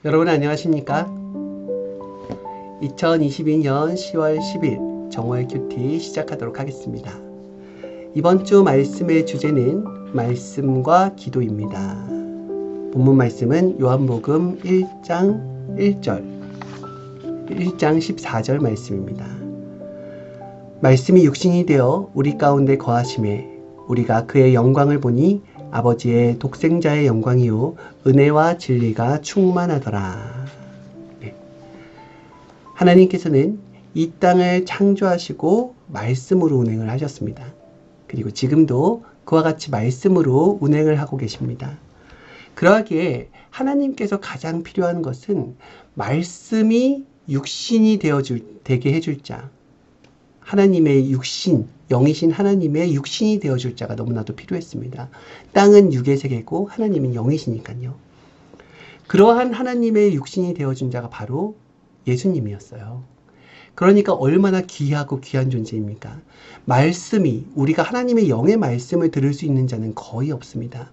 여러분 안녕하십니까? 2022년 10월 10일 정오의 큐티 시작하도록 하겠습니다. 이번 주 말씀의 주제는 말씀과 기도입니다. 본문 말씀은 요한복음 1장 1절, 1장 14절 말씀입니다. 말씀이 육신이 되어 우리 가운데 거하심에 우리가 그의 영광을 보니 아버지의 독생자의 영광이요 은혜와 진리가 충만하더라. 네. 하나님께서는 이 땅을 창조하시고 말씀으로 운행을 하셨습니다. 그리고 지금도 그와 같이 말씀으로 운행을 하고 계십니다. 그러하기에 하나님께서 가장 필요한 것은 말씀이 육신이 되게 해줄 자, 하나님의 육신, 영이신 하나님의 육신이 되어줄 자가 너무나도 필요했습니다. 땅은 육의 세계고 하나님은 영이시니까요. 그러한 하나님의 육신이 되어준 자가 바로 예수님이었어요. 그러니까 얼마나 귀하고 귀한 존재입니까? 말씀이, 우리가 하나님의 영의 말씀을 들을 수 있는 자는 거의 없습니다.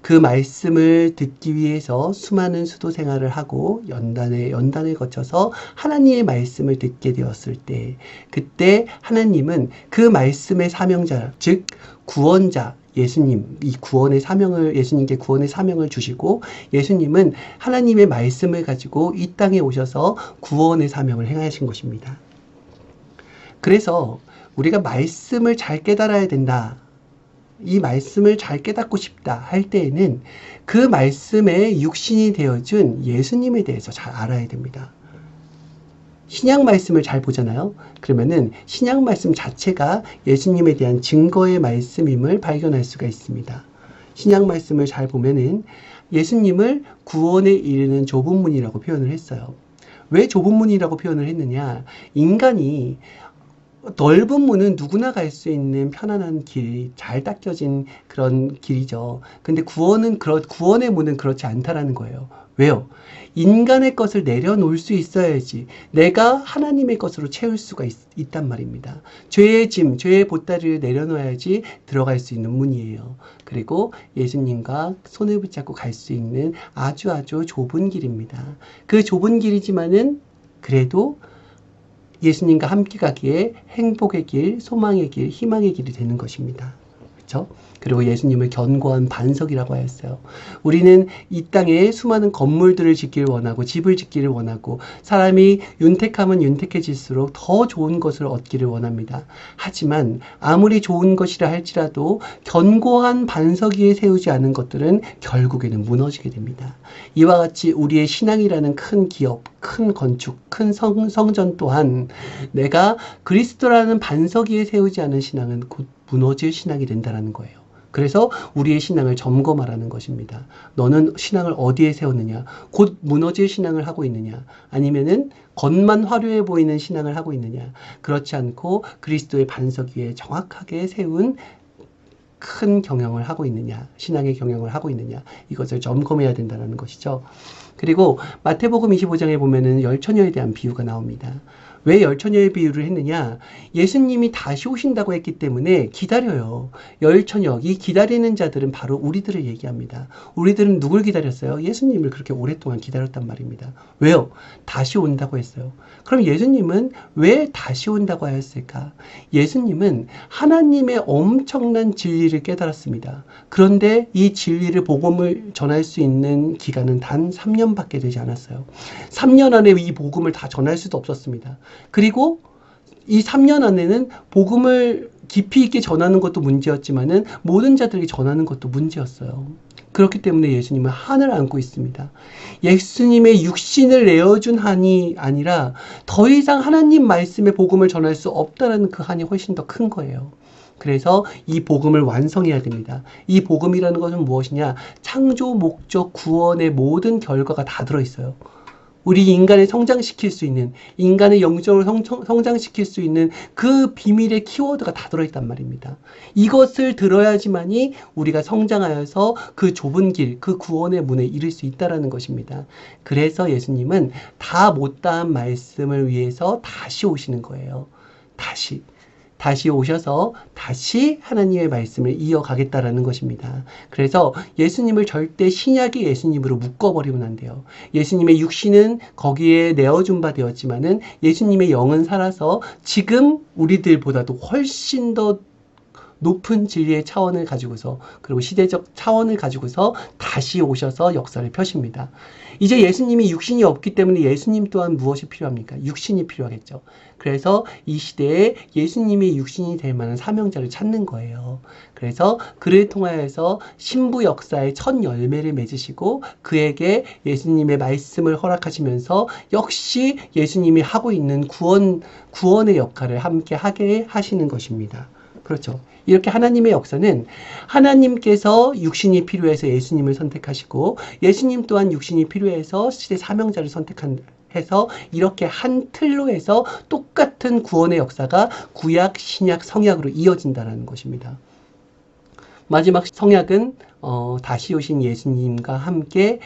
그 말씀을 듣기 위해서 수많은 수도 생활을 하고 연단을 거쳐서 하나님의 말씀을 듣게 되었을 때, 그때 하나님은 그 말씀의 사명자, 즉 구원자 예수님, 예수님께 구원의 사명을 주시고, 예수님은 하나님의 말씀을 가지고 이 땅에 오셔서 구원의 사명을 행하신 것입니다. 그래서 우리가 말씀을 잘 깨달아야 된다, 이 말씀을 잘 깨닫고 싶다 할 때에는 그 말씀에 육신이 되어준 예수님에 대해서 잘 알아야 됩니다. 신약 말씀을 잘 보잖아요. 그러면은 신약 말씀 자체가 예수님에 대한 증거의 말씀임을 발견할 수가 있습니다. 신약 말씀을 잘 보면은 예수님을 구원에 이르는 좁은 문이라고 표현을 했어요. 왜 좁은 문이라고 표현을 했느냐? 인간이 넓은 문은 누구나 갈 수 있는 편안한 길, 잘 닦여진 그런 길이죠. 근데 구원의 문은 그렇지 않다라는 거예요. 왜요? 인간의 것을 내려놓을 수 있어야지 내가 하나님의 것으로 채울 수가 있단 말입니다. 죄의 짐, 죄의 보따리를 내려놓아야지 들어갈 수 있는 문이에요. 그리고 예수님과 손을 붙잡고 갈 수 있는 아주 좁은 길입니다. 그 좁은 길이지만은 그래도 예수님과 함께 가기에 행복의 길, 소망의 길, 희망의 길이 되는 것입니다. 그렇죠? 그리고 예수님을 견고한 반석이라고 하였어요. 우리는 이 땅에 수많은 건물들을 짓기를 원하고 집을 짓기를 원하고 사람이 윤택하면 윤택해질수록 더 좋은 것을 얻기를 원합니다. 하지만 아무리 좋은 것이라 할지라도 견고한 반석 위에 세우지 않은 것들은 결국에는 무너지게 됩니다. 이와 같이 우리의 신앙이라는 큰 기업, 큰 건축, 큰 성전 또한 내가 그리스도라는 반석 위에 세우지 않은 신앙은 곧 무너질 신앙이 된다는 거예요. 그래서 우리의 신앙을 점검하라는 것입니다. 너는 신앙을 어디에 세웠느냐? 곧 무너질 신앙을 하고 있느냐? 아니면은 겉만 화려해 보이는 신앙을 하고 있느냐? 그렇지 않고 그리스도의 반석 위에 정확하게 세운 큰 경영을 하고 있느냐? 신앙의 경영을 하고 있느냐? 이것을 점검해야 된다는 것이죠. 그리고 마태복음 25장에 보면은 열처녀에 대한 비유가 나옵니다. 왜 열처녀의 비유를 했느냐? 예수님이 다시 오신다고 했기 때문에 기다려요. 열처녀, 이 기다리는 자들은 바로 우리들을 얘기합니다. 우리들은 누굴 기다렸어요? 예수님을 그렇게 오랫동안 기다렸단 말입니다. 왜요? 다시 온다고 했어요. 그럼 예수님은 왜 다시 온다고 하였을까? 예수님은 하나님의 엄청난 진리를 깨달았습니다. 그런데 이 진리를, 복음을 전할 수 있는 기간은 단 3년밖에 되지 않았어요. 3년 안에 이 복음을 다 전할 수도 없었습니다. 그리고 이 3년 안에는 복음을 깊이 있게 전하는 것도 문제였지만은 모든 자들에게 전하는 것도 문제였어요. 그렇기 때문에 예수님은 한을 안고 있습니다. 예수님의 육신을 내어준 한이 아니라 더 이상 하나님 말씀의 복음을 전할 수 없다는 그 한이 훨씬 더 큰 거예요. 그래서 이 복음을 완성해야 됩니다. 이 복음이라는 것은 무엇이냐? 창조, 목적, 구원의 모든 결과가 다 들어있어요. 우리 인간을 성장시킬 수 있는, 인간의 영적으로 성장시킬 수 있는 그 비밀의 키워드가 다 들어있단 말입니다. 이것을 들어야지만이 우리가 성장하여서 그 좁은 길, 그 구원의 문에 이를 수 있다는 것입니다. 그래서 예수님은 다 못다한 말씀을 위해서 다시 오시는 거예요. 다시. 다시 오셔서 다시 하나님의 말씀을 이어가겠다라는 것입니다. 그래서 예수님을 절대 신약의 예수님으로 묶어버리면 안 돼요. 예수님의 육신은 거기에 내어준 바 되었지만은 예수님의 영은 살아서 지금 우리들보다도 훨씬 더 높은 진리의 차원을 가지고서, 그리고 시대적 차원을 가지고서 다시 오셔서 역사를 펴십니다. 이제 예수님이 육신이 없기 때문에 예수님 또한 무엇이 필요합니까? 육신이 필요하겠죠. 그래서 이 시대에 예수님이 육신이 될 만한 사명자를 찾는 거예요. 그래서 그를 통하여서 신부 역사의 첫 열매를 맺으시고 그에게 예수님의 말씀을 허락하시면서 역시 예수님이 하고 있는 구원의 역할을 함께 하게 하시는 것입니다. 그렇죠. 이렇게 하나님의 역사는 하나님께서 육신이 필요해서 예수님을 선택하시고 예수님 또한 육신이 필요해서 시대 사명자를 해서 이렇게 한 틀로 해서 똑같은 구원의 역사가 구약, 신약, 성약으로 이어진다는 것입니다. 마지막 성약은 다시 오신 예수님과 함께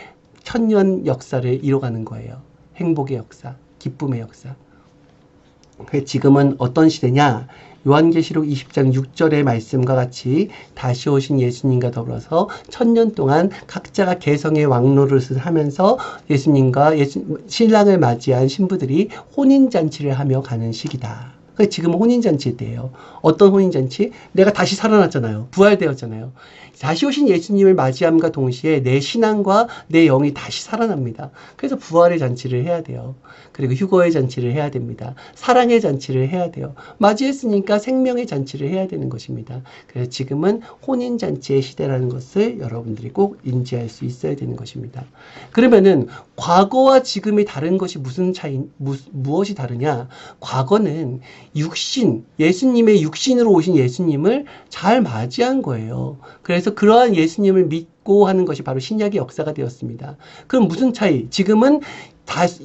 천년 역사를 이뤄가는 거예요. 행복의 역사, 기쁨의 역사. 지금은 어떤 시대냐? 요한계시록 20장 6절의 말씀과 같이 다시 오신 예수님과 더불어서 천년 동안 각자가 개성의 왕노릇을 하면서 예수님과 신랑을 맞이한 신부들이 혼인잔치를 하며 가는 시기다. 지금 혼인잔치 때예요. 어떤 혼인잔치? 내가 다시 살아났잖아요. 부활되었잖아요. 다시 오신 예수님을 맞이함과 동시에 내 신앙과 내 영이 다시 살아납니다. 그래서 부활의 잔치를 해야 돼요. 그리고 휴거의 잔치를 해야 됩니다. 사랑의 잔치를 해야 돼요. 맞이했으니까 생명의 잔치를 해야 되는 것입니다. 그래서 지금은 혼인잔치의 시대라는 것을 여러분들이 꼭 인지할 수 있어야 되는 것입니다. 그러면은 과거와 지금이 다른 것이 무엇이 다르냐? 과거는 예수님의 육신으로 오신 예수님을 잘 맞이한 거예요. 그래서 그러한 예수님을 믿고 하는 것이 바로 신약의 역사가 되었습니다. 그럼 무슨 차이? 지금은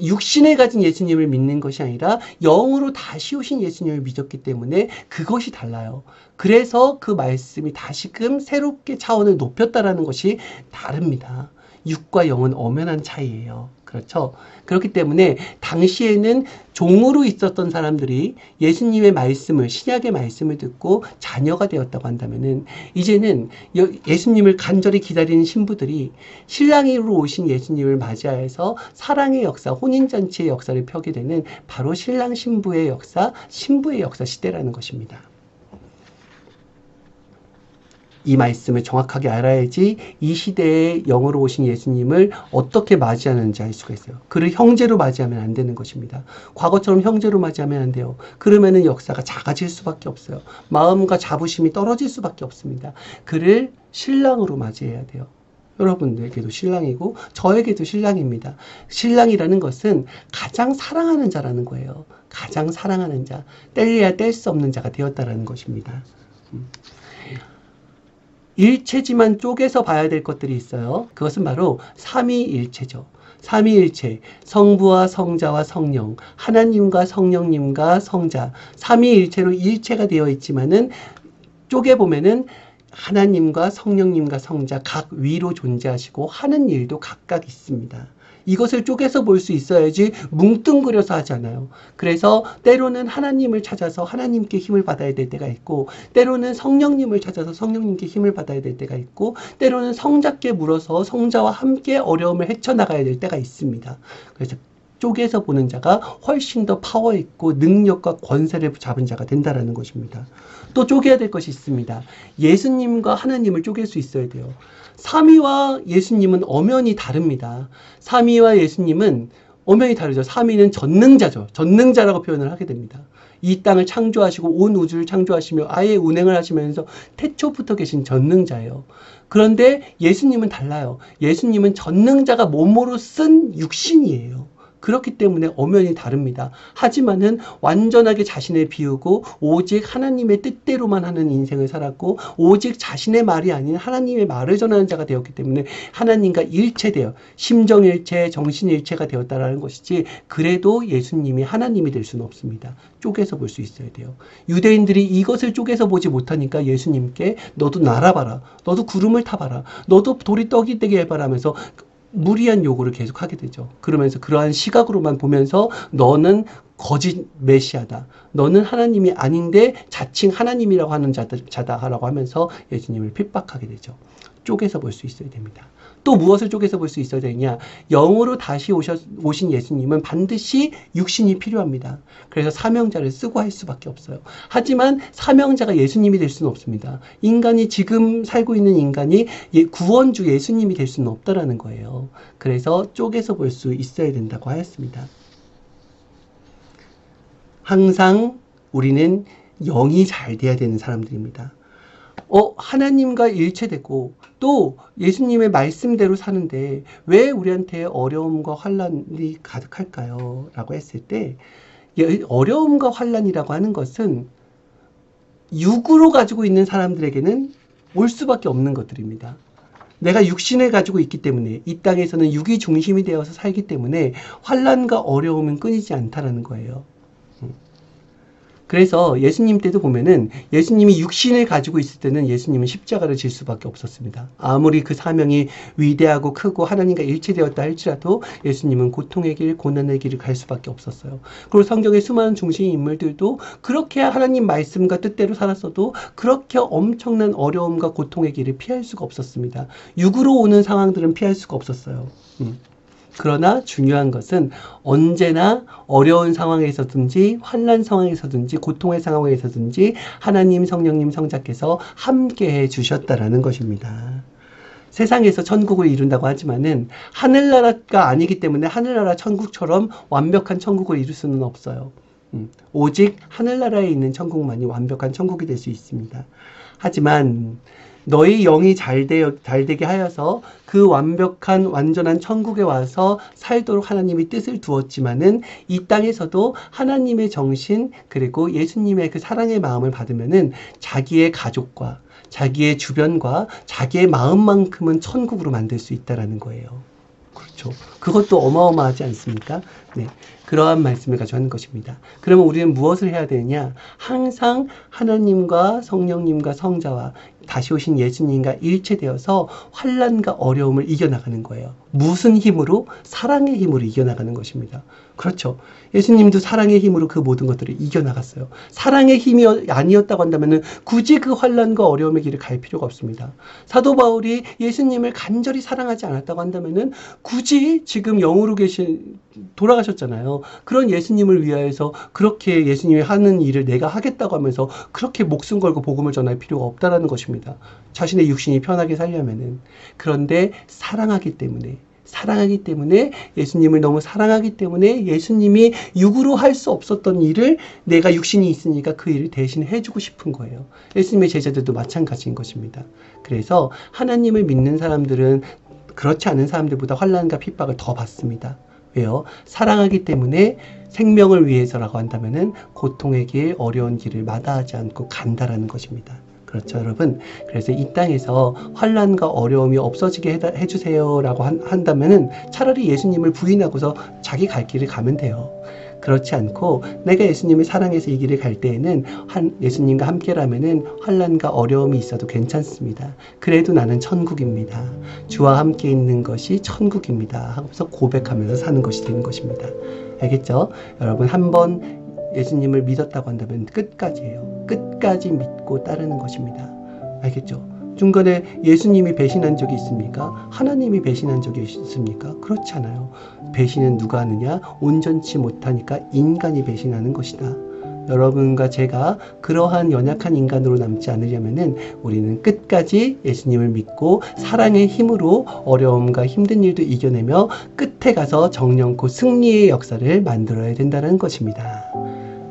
육신에 가진 예수님을 믿는 것이 아니라 영으로 다시 오신 예수님을 믿었기 때문에 그것이 달라요. 그래서 그 말씀이 다시금 새롭게 차원을 높였다라는 것이 다릅니다. 육과 영은 엄연한 차이예요. 그렇죠? 그렇기 때문에 당시에는 종으로 있었던 사람들이 예수님의 말씀을, 신약의 말씀을 듣고 자녀가 되었다고 한다면은 이제는 예수님을 간절히 기다리는 신부들이 신랑으로 오신 예수님을 맞이하여서 사랑의 역사, 혼인잔치의 역사를 펴게 되는 바로 신랑 신부의 역사, 신부의 역사 시대라는 것입니다. 이 말씀을 정확하게 알아야지 이 시대에 영으로 오신 예수님을 어떻게 맞이하는지 알 수가 있어요. 그를 형제로 맞이하면 안 되는 것입니다. 과거처럼 형제로 맞이하면 안 돼요. 그러면은 역사가 작아질 수밖에 없어요. 마음과 자부심이 떨어질 수밖에 없습니다. 그를 신랑으로 맞이해야 돼요. 여러분들에게도 신랑이고 저에게도 신랑입니다. 신랑이라는 것은 가장 사랑하는 자라는 거예요. 가장 사랑하는 자, 뗄래야 뗄 수 없는 자가 되었다라는 것입니다. 일체지만 쪼개서 봐야 될 것들이 있어요. 그것은 바로 삼위일체죠. 삼위일체, 성부와 성자와 성령, 하나님과 성령님과 성자, 삼위일체로 일체가 되어 있지만은 쪼개보면은 하나님과 성령님과 성자 각 위로 존재하시고 하는 일도 각각 있습니다. 이것을 쪼개서 볼 수 있어야지 뭉뚱그려서 하지 않아요. 그래서 때로는 하나님을 찾아서 하나님께 힘을 받아야 될 때가 있고, 때로는 성령님을 찾아서 성령님께 힘을 받아야 될 때가 있고, 때로는 성자께 물어서 성자와 함께 어려움을 헤쳐나가야 될 때가 있습니다. 그래서 쪼개서 보는 자가 훨씬 더 파워 있고 능력과 권세를 잡은 자가 된다는 것입니다. 또 쪼개야 될 것이 있습니다. 예수님과 하나님을 쪼갤 수 있어야 돼요. 삼위와 예수님은 엄연히 다릅니다. 삼위와 예수님은 엄연히 다르죠. 삼위는 전능자죠. 전능자라고 표현을 하게 됩니다. 이 땅을 창조하시고 온 우주를 창조하시며 아예 운행을 하시면서 태초부터 계신 전능자예요. 그런데 예수님은 달라요. 예수님은 전능자가 몸으로 쓴 육신이에요. 그렇기 때문에 엄연히 다릅니다. 하지만은 완전하게 자신을 비우고 오직 하나님의 뜻대로만 하는 인생을 살았고 오직 자신의 말이 아닌 하나님의 말을 전하는 자가 되었기 때문에 하나님과 일체되어 심정일체, 정신일체가 되었다라는 것이지, 그래도 예수님이 하나님이 될 수는 없습니다. 쪼개서 볼 수 있어야 돼요. 유대인들이 이것을 쪼개서 보지 못하니까 예수님께 너도 날아봐라, 너도 구름을 타봐라, 너도 돌이 떡이 되게 해봐라 하면서 무리한 요구를 계속 하게 되죠. 그러면서 그러한 시각으로만 보면서 너는 거짓 메시아다. 너는 하나님이 아닌데 자칭 하나님이라고 하는 자다라고 하면서 예수님을 핍박하게 되죠. 쪼개서 볼 수 있어야 됩니다. 또 무엇을 쪼개서 볼 수 있어야 되냐? 영으로 다시 오신 예수님은 반드시 육신이 필요합니다. 그래서 사명자를 쓰고 할 수밖에 없어요. 하지만 사명자가 예수님이 될 수는 없습니다. 인간이 지금 살고 있는 인간이 구원주 예수님이 될 수는 없다라는 거예요. 그래서 쪼개서 볼 수 있어야 된다고 하였습니다. 항상 우리는 영이 잘 돼야 되는 사람들입니다. 하나님과 일체되고 또 예수님의 말씀대로 사는데 왜 우리한테 어려움과 환난이 가득할까요? 라고 했을 때 어려움과 환난이라고 하는 것은 육으로 가지고 있는 사람들에게는 올 수밖에 없는 것들입니다. 내가 육신을 가지고 있기 때문에 이 땅에서는 육이 중심이 되어서 살기 때문에 환난과 어려움은 끊이지 않다라는 거예요. 그래서 예수님 때도 보면은 예수님이 육신을 가지고 있을 때는 예수님은 십자가를 질 수밖에 없었습니다. 아무리 그 사명이 위대하고 크고 하나님과 일치되었다 할지라도 예수님은 고통의 길, 고난의 길을 갈 수밖에 없었어요. 그리고 성경의 수많은 중심 인물들도 그렇게 하나님 말씀과 뜻대로 살았어도 그렇게 엄청난 어려움과 고통의 길을 피할 수가 없었습니다. 육으로 오는 상황들은 피할 수가 없었어요. 그러나 중요한 것은 언제나 어려운 상황에서든지 환난 상황에서든지 고통의 상황에서든지 하나님 성령님 성자께서 함께해 주셨다라는 것입니다. 세상에서 천국을 이룬다고 하지만은 하늘나라가 아니기 때문에 하늘나라 천국처럼 완벽한 천국을 이룰 수는 없어요. 오직 하늘나라에 있는 천국만이 완벽한 천국이 될 수 있습니다. 하지만 너희 영이 잘 되게 하여서 그 완벽한 완전한 천국에 와서 살도록 하나님이 뜻을 두었지만은 이 땅에서도 하나님의 정신 그리고 예수님의 그 사랑의 마음을 받으면은 자기의 가족과 자기의 주변과 자기의 마음만큼은 천국으로 만들 수 있다라는 거예요. 그렇죠. 그것도 어마어마하지 않습니까? 네. 그러한 말씀을 가지고 하는 것입니다. 그러면 우리는 무엇을 해야 되느냐? 항상 하나님과 성령님과 성자와 다시 오신 예수님과 일체되어서 환난과 어려움을 이겨나가는 거예요. 무슨 힘으로? 사랑의 힘으로 이겨나가는 것입니다. 그렇죠. 예수님도 사랑의 힘으로 그 모든 것들을 이겨나갔어요. 사랑의 힘이 아니었다고 한다면 굳이 그 환난과 어려움의 길을 갈 필요가 없습니다. 사도 바울이 예수님을 간절히 사랑하지 않았다고 한다면 굳이 지금 영으로 돌아가셨잖아요. 그런 예수님을 위하여서 그렇게 예수님이 하는 일을 내가 하겠다고 하면서 그렇게 목숨 걸고 복음을 전할 필요가 없다라는 것입니다. 자신의 육신이 편하게 살려면은. 그런데 사랑하기 때문에 예수님을 너무 사랑하기 때문에 예수님이 육으로 할 수 없었던 일을 내가 육신이 있으니까 그 일을 대신 해주고 싶은 거예요. 예수님의 제자들도 마찬가지인 것입니다. 그래서 하나님을 믿는 사람들은 그렇지 않은 사람들보다 환난과 핍박을 더 받습니다. 왜요? 사랑하기 때문에 생명을 위해서라고 한다면은 고통의 길, 어려운 길을 마다하지 않고 간다라는 것입니다. 그렇죠, 여러분. 그래서 이 땅에서 환난과 어려움이 없어지게 해주세요라고 한다면은 차라리 예수님을 부인하고서 자기 갈 길을 가면 돼요. 그렇지 않고 내가 예수님을 사랑해서 이 길을 갈 때에는 예수님과 함께라면은 환난과 어려움이 있어도 괜찮습니다. 그래도 나는 천국입니다. 주와 함께 있는 것이 천국입니다. 하고서 고백하면서 사는 것이 되는 것입니다. 알겠죠? 여러분 한번 예수님을 믿었다고 한다면 끝까지예요. 끝까지 믿고 따르는 것입니다. 알겠죠? 중간에 예수님이 배신한 적이 있습니까? 하나님이 배신한 적이 있습니까? 그렇지 않아요. 배신은 누가 하느냐? 온전치 못하니까 인간이 배신하는 것이다. 여러분과 제가 그러한 연약한 인간으로 남지 않으려면은 우리는 끝까지 예수님을 믿고 사랑의 힘으로 어려움과 힘든 일도 이겨내며 끝에 가서 정령코 승리의 역사를 만들어야 된다는 것입니다.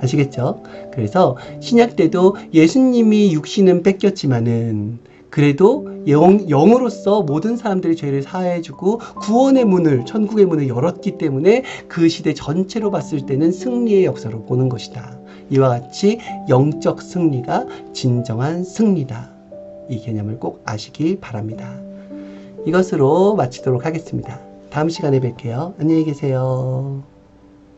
아시겠죠? 그래서 신약 때도 예수님이 육신은 뺏겼지만은 그래도 영으로서 모든 사람들의 죄를 사해주고 구원의 문을, 천국의 문을 열었기 때문에 그 시대 전체로 봤을 때는 승리의 역사로 보는 것이다. 이와 같이 영적 승리가 진정한 승리다. 이 개념을 꼭 아시기 바랍니다. 이것으로 마치도록 하겠습니다. 다음 시간에 뵐게요. 안녕히 계세요.